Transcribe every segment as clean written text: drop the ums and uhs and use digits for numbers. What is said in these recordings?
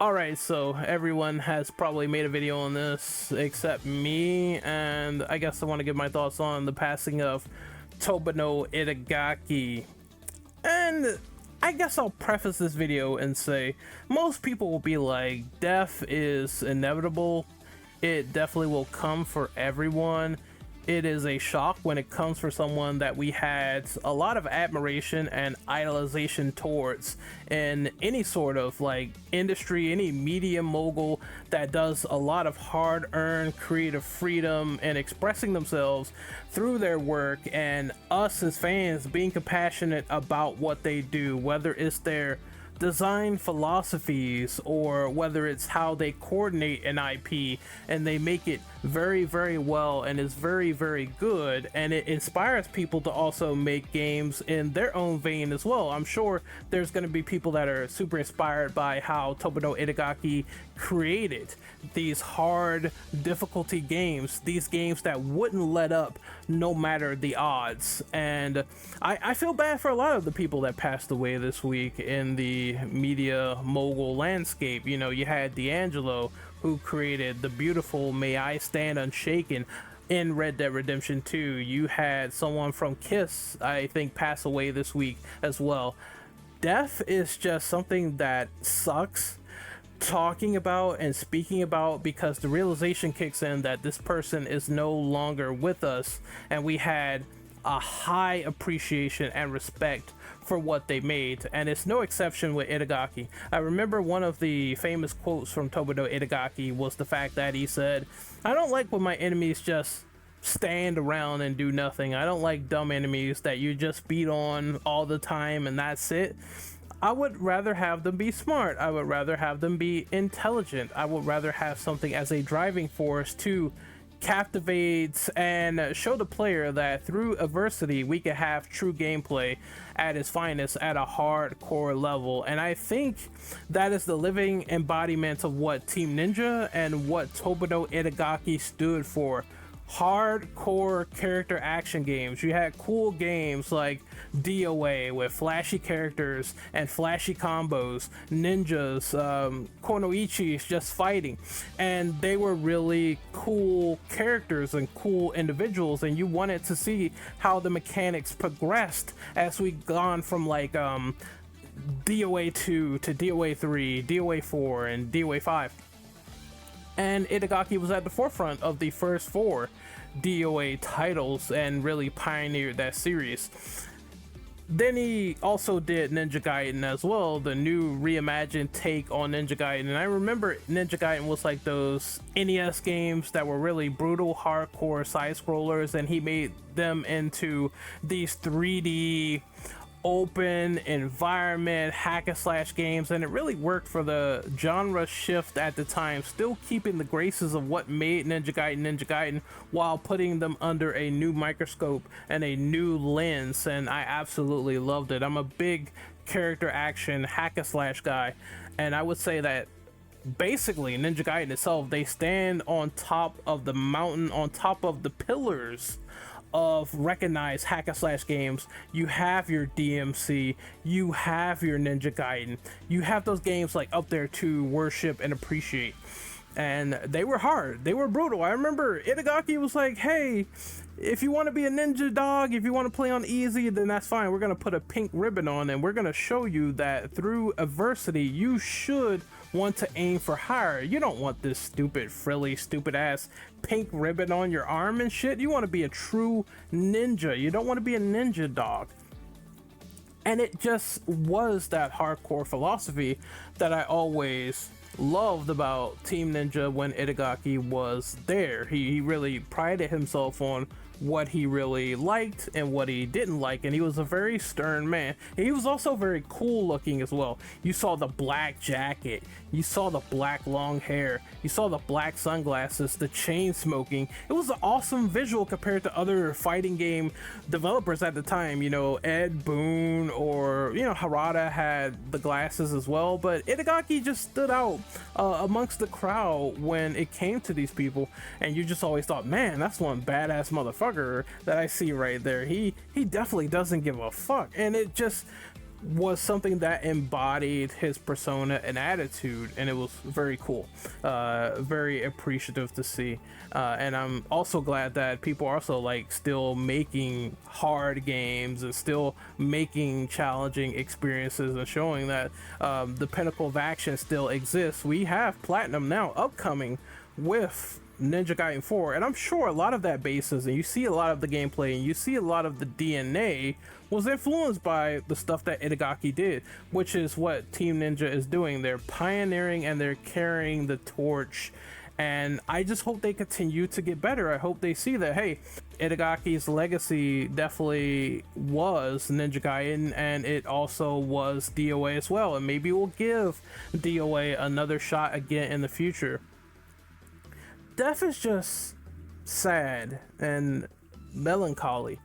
Alright, so everyone has probably made a video on this except me, and I guess I want to give my thoughts on the passing of Tomonobu Itagaki. And I guess I'll preface this video and say most people will be like, death is inevitable. It definitely will come for everyone. It is a shock when it comes for someone that we had a lot of admiration and idolization towards in any sort of like industry, any media mogul that does a lot of hard-earned creative freedom and expressing themselves through their work, and us as fans being compassionate about what they do, whether it's their design philosophies or whether it's how they coordinate an IP and they make it very, very well and is very, very good, and it inspires people to also make games in their own vein as well. I'm sure there's going to be people that are super inspired by how Tomonobu Itagaki created these hard difficulty games, these games that wouldn't let up no matter the odds. And I feel bad for a lot of the people that passed away this week in the media mogul landscape. You know, you had D'Angelo, who created the beautiful May I Stand Unshaken in Red Dead Redemption 2. You had someone from Kiss, I think, pass away this week as well. Death is just something that sucks talking about and speaking about, because the realization kicks in that this person is no longer with us, and we had a high appreciation and respect for what they made, and it's no exception with Itagaki. I remember one of the famous quotes from Tomonobu Itagaki was the fact that he said, "I don't like when my enemies just stand around and do nothing. I don't like dumb enemies that you just beat on all the time and that's it. I would rather have them be smart. I would rather have them be intelligent. I would rather have something as a driving force to captivate and show the player that through adversity we can have true gameplay at its finest at a hardcore level." And I think that is the living embodiment of what Team Ninja and what Tomonobu Itagaki stood for. Hardcore character action games. You had cool games like DOA with flashy characters and flashy combos, ninjas, konoichis just fighting, and they were really cool characters and cool individuals, and you wanted to see how the mechanics progressed as we gone from like DOA 2 to DOA 3, DOA 4, and DOA 5. And Itagaki was at the forefront of the first 4 DOA titles and really pioneered that series. Then he also did Ninja Gaiden as well, the new reimagined take on Ninja Gaiden. And I remember Ninja Gaiden was like those NES games that were really brutal, hardcore side scrollers, and he made them into these 3D open environment hack and slash games, and it really worked for the genre shift at the time, still keeping the graces of what made Ninja Gaiden while putting them under a new microscope and a new lens, and I absolutely loved it. I'm a big character action hack and slash guy, and I would say that basically Ninja Gaiden itself, they stand on top of the mountain, on top of the pillars of recognized hack and slash games. You have your DMC, you have your Ninja Gaiden, you have those games like up there to worship and appreciate. And they were hard, they were brutal. I remember Itagaki was like, "Hey, if you want to be a ninja dog, if you want to play on easy, then that's fine. We're gonna put a pink ribbon on and we're gonna show you that through adversity you should want to aim for higher. You don't want this stupid frilly stupid ass pink ribbon on your arm and shit. You want to be a true ninja. You don't want to be a ninja dog." And it just was that hardcore philosophy that I always loved about Team Ninja when Itagaki was there. He really prided himself on what he really liked and what he didn't like, and he was a very stern man. He was also very cool looking as well. You saw the black jacket, you saw the black long hair, you saw the black sunglasses, the chain smoking. It was an awesome visual compared to other fighting game developers at the time. You know, Ed Boon or, you know, Harada had the glasses as well, but Itagaki just stood out amongst the crowd when it came to these people, and you just always thought, man, that's one badass motherfucker that I see right there. He definitely doesn't give a fuck. And it just was something that embodied his persona and attitude, and it was very cool, very appreciative to see. And I'm also glad that people are also like still making hard games and still making challenging experiences and showing that the pinnacle of action still exists. We have Platinum now upcoming with Ninja Gaiden 4, and I'm sure a lot of that basis, and you see a lot of the gameplay and you see a lot of the DNA was influenced by the stuff that Itagaki did, which is what Team Ninja is doing. They're pioneering and they're carrying the torch, and I just hope they continue to get better. I hope they see that, hey, Itagaki's legacy definitely was Ninja Gaiden, and it also was DOA as well, and maybe we'll give DOA another shot again in the future. Death is just sad and melancholy,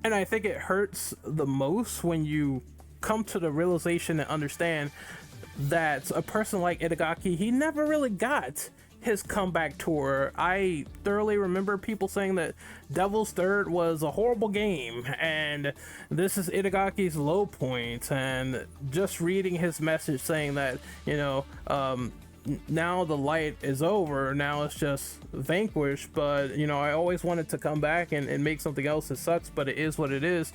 and I think it hurts the most when you come to the realization and understand that a person like Itagaki, he never really got his comeback tour. I thoroughly remember people saying that Devil's Third was a horrible game and this is Itagaki's low point, and just reading his message saying that, you know, now the light is over, now it's just vanquished, but you know, I always wanted to come back and make something else. It sucks, but it is what it is.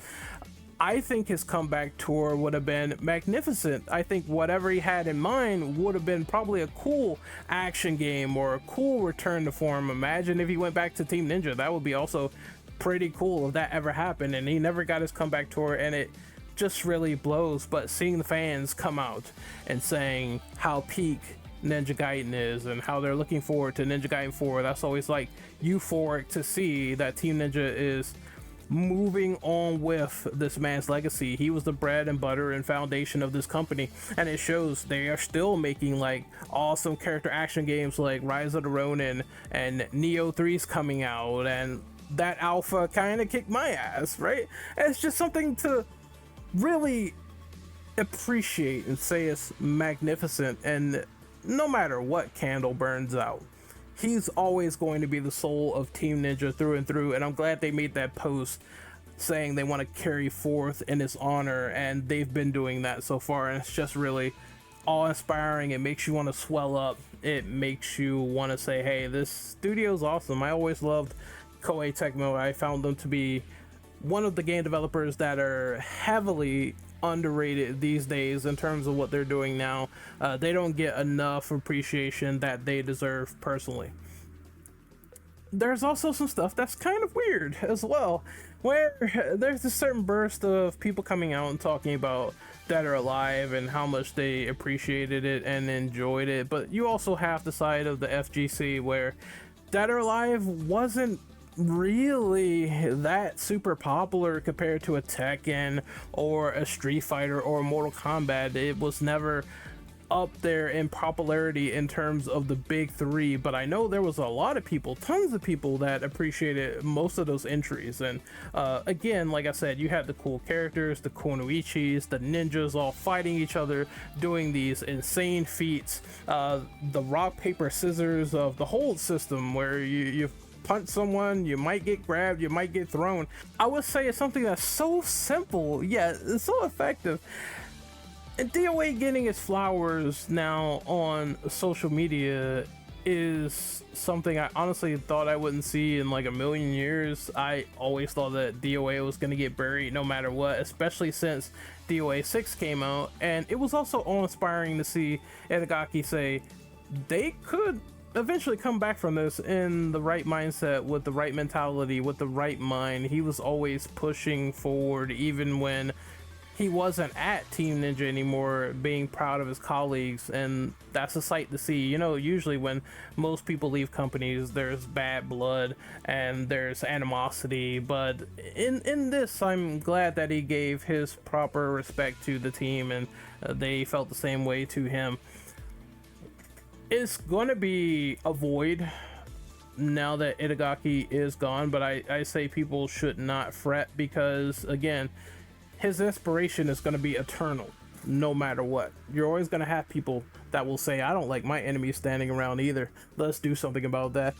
I think his comeback tour would have been magnificent. I think whatever he had in mind would have been probably a cool action game or a cool return to form. Imagine if he went back to Team Ninja. That would be also pretty cool if that ever happened, and he never got his comeback tour, and it just really blows. But seeing the fans come out and saying how peak Ninja Gaiden is and how they're looking forward to Ninja Gaiden 4, that's always like euphoric to see that Team Ninja is moving on with this man's legacy. He was the bread and butter and foundation of this company, and it shows. They are still making like awesome character action games like Rise of the Ronin, and Neo 3's coming out, and that alpha kind of kicked my ass, right? And it's just something to really appreciate and say it's magnificent. And no matter what candle burns out, he's always going to be the soul of Team Ninja through and through. And I'm glad they made that post saying they want to carry forth in his honor, and they've been doing that so far, and it's just really awe-inspiring. It makes you want to swell up. It makes you want to say, hey, this studio's awesome. I always loved Koei Tecmo. I found them to be one of the game developers that are heavily underrated these days in terms of what they're doing now. They don't get enough appreciation that they deserve personally. There's also some stuff that's kind of weird as well, where there's a certain burst of people coming out and talking about Dead or Alive and how much they appreciated it and enjoyed it, but you also have the side of the FGC where Dead or Alive wasn't really that super popular compared to a Tekken or a Street Fighter or a Mortal Kombat. It was never up there in popularity in terms of the big three, but I know there was a lot of people, tons of people, that appreciated most of those entries. And again, like I said, you had the cool characters, the Konoichis, the ninjas all fighting each other, doing these insane feats, the rock paper scissors of the hold system where you punch someone, you might get grabbed, you might get thrown. I would say it's something that's so simple yet it's so effective. And DOA getting its flowers now on social media is something I honestly thought I wouldn't see in like a million years. I always thought that DOA was going to get buried no matter what, especially since DOA 6 came out. And it was also awe-inspiring to see Itagaki say they could eventually come back from this in the right mindset, with the right mentality, with the right mind. He was always pushing forward even when he wasn't at Team Ninja anymore, being proud of his colleagues, and that's a sight to see. You know, usually when most people leave companies, there's bad blood and there's animosity, but in this, I'm glad that he gave his proper respect to the team, and they felt the same way to him. It's going to be a void now that Itagaki is gone, but I say people should not fret, because again, his inspiration is going to be eternal no matter what. You're always going to have people that will say, I don't like my enemies standing around either, let's do something about that.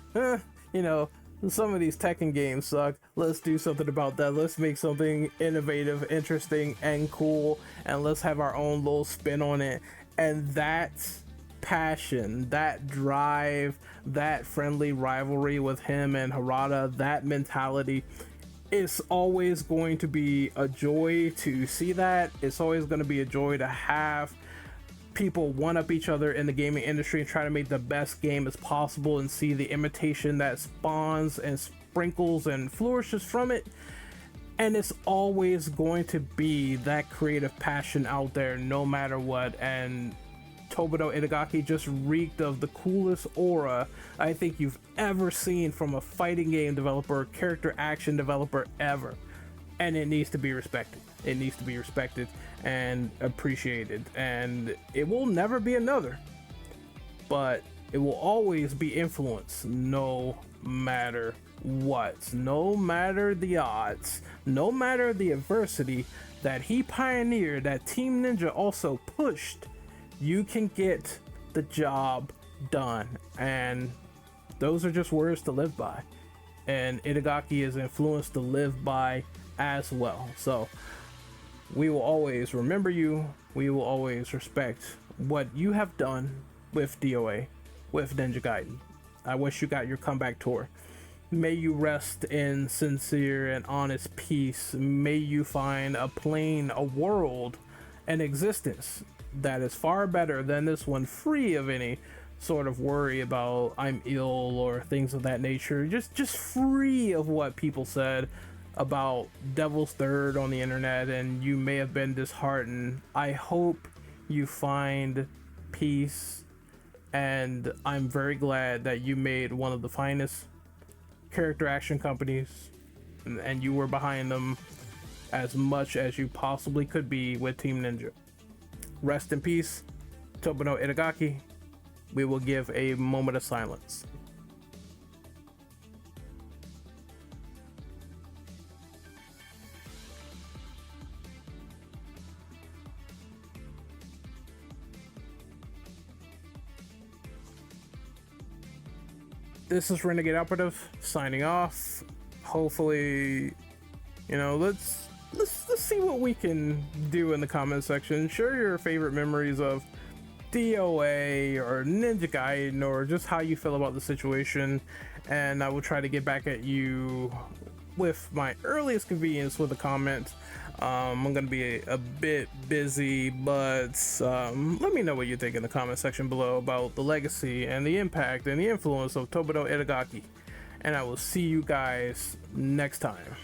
You know, some of these Tekken games suck. Let's do something about that. Let's make something innovative, interesting, and cool, and let's have our own little spin on it. And that passion, that drive, that friendly rivalry with him and Harada, that mentality, it's always going to be a joy to see that. It's always going to be a joy to have people one up each other in the gaming industry and try to make the best game as possible, and see the imitation that spawns and sprinkles and flourishes from it. And it's always going to be that creative passion out there no matter what. And Tomonobu Itagaki just reeked of the coolest aura I think you've ever seen from a fighting game developer, character action developer ever. And it needs to be respected. It needs to be respected and appreciated. And it will never be another, but it will always be influenced no matter what, no matter the odds, no matter the adversity that he pioneered, that Team Ninja also pushed. You can get the job done, and those are just words to live by, and Itagaki is influenced to live by as well. So we will always remember you. We will always respect what you have done with DOA, with Ninja Gaiden. I wish you got your comeback tour. May you rest in sincere and honest peace. May you find a world, an existence that is far better than this one, free of any sort of worry about I'm ill or things of that nature. Just free of what people said about Devil's Third on the internet, and you may have been disheartened. I hope you find peace, and I'm very glad that you made one of the finest character action companies, and you were behind them as much as you possibly could be with Team Ninja. Rest in peace, Tomonobu Itagaki. We will give a moment of silence. This is Renegade Operative signing off. Hopefully, let's see what we can do in the comment section. Share your favorite memories of DOA or Ninja Gaiden, or just how you feel about the situation, and I will try to get back at you with my earliest convenience with a comment. I'm gonna be a bit busy, but let me know what you think in the comment section below about the legacy and the impact and the influence of Tomonobu Itagaki, and I will see you guys next time.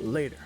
Later.